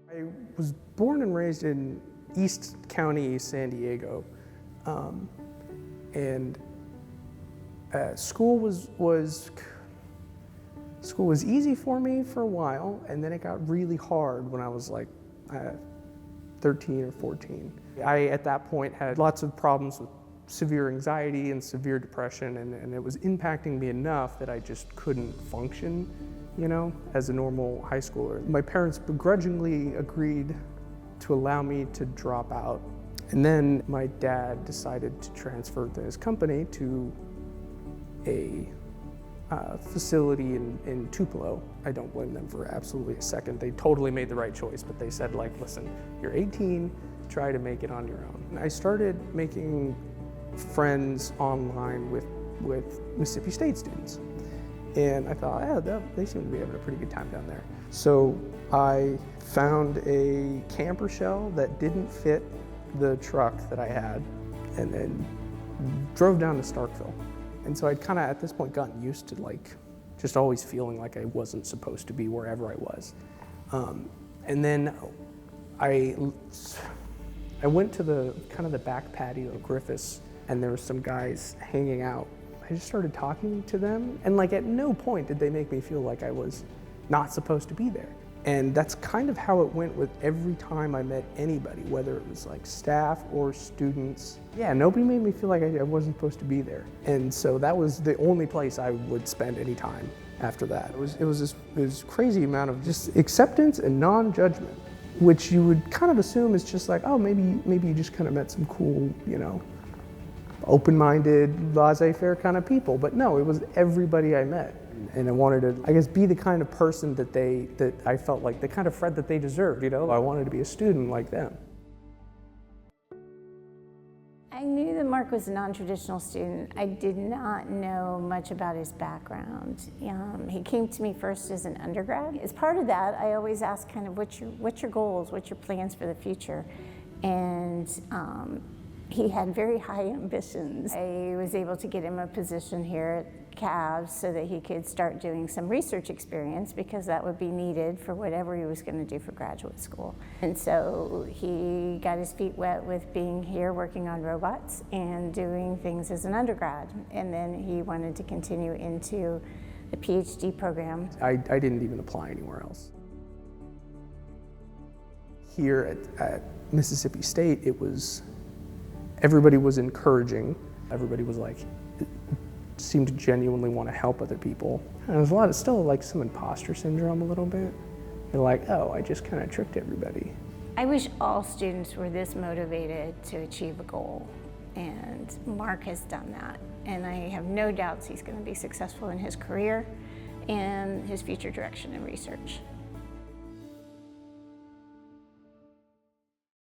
I was born and raised in East County, San Diego, and school was easy for me for a while, and then it got really hard when I was like 13 or 14. I, at that point, had lots of problems with severe anxiety and severe depression, and it was impacting me enough that I just couldn't function, you know, as a normal high schooler. My parents begrudgingly agreed to allow me to drop out. And then my dad decided to transfer his company to a facility in Tupelo. I don't blame them for absolutely a second. They totally made the right choice, but they said, like, listen, you're 18, try to make it on your own. And I started making friends online with Mississippi State students. And I thought, oh, they seem to be having a pretty good time down there. So I found a camper shell that didn't fit the truck that I had, and then drove down to Starkville. And so I'd kind of, at this point, gotten used to like just always feeling like I wasn't supposed to be wherever I was. And then I went to the kind of the back patio of Griffiths, and there were some guys hanging out. I just started talking to them, and like at no point did they make me feel like I was not supposed to be there. And that's kind of how it went with every time I met anybody, whether it was like staff or students. Yeah, nobody made me feel like I wasn't supposed to be there. And so that was the only place I would spend any time after that. It was this crazy amount of just acceptance and non-judgment, which you would kind of assume is just like, oh, maybe you just kind of met some cool, you know, open-minded, laissez-faire kind of people. But no, it was everybody I met. And I wanted to, I guess, be the kind of person that I felt like, the kind of friend that they deserved, you know? I wanted to be a student like them. I knew that Marc was a non-traditional student. I did not know much about his background. He came to me first as an undergrad. As part of that, I always asked kind of, what's your goals, what's your plans for the future? And he had very high ambitions. I was able to get him a position here at CAVS so that he could start doing some research experience, because that would be needed for whatever he was going to do for graduate school. And so he got his feet wet with being here working on robots and doing things as an undergrad. And then he wanted to continue into the PhD program. I didn't even apply anywhere else. Here at Mississippi State, everybody was encouraging. Everybody was like, seemed to genuinely want to help other people. And there was still like some imposter syndrome a little bit. They're like, oh, I just kind of tricked everybody. I wish all students were this motivated to achieve a goal. And Marc has done that. And I have no doubts he's going to be successful in his career and his future direction in research.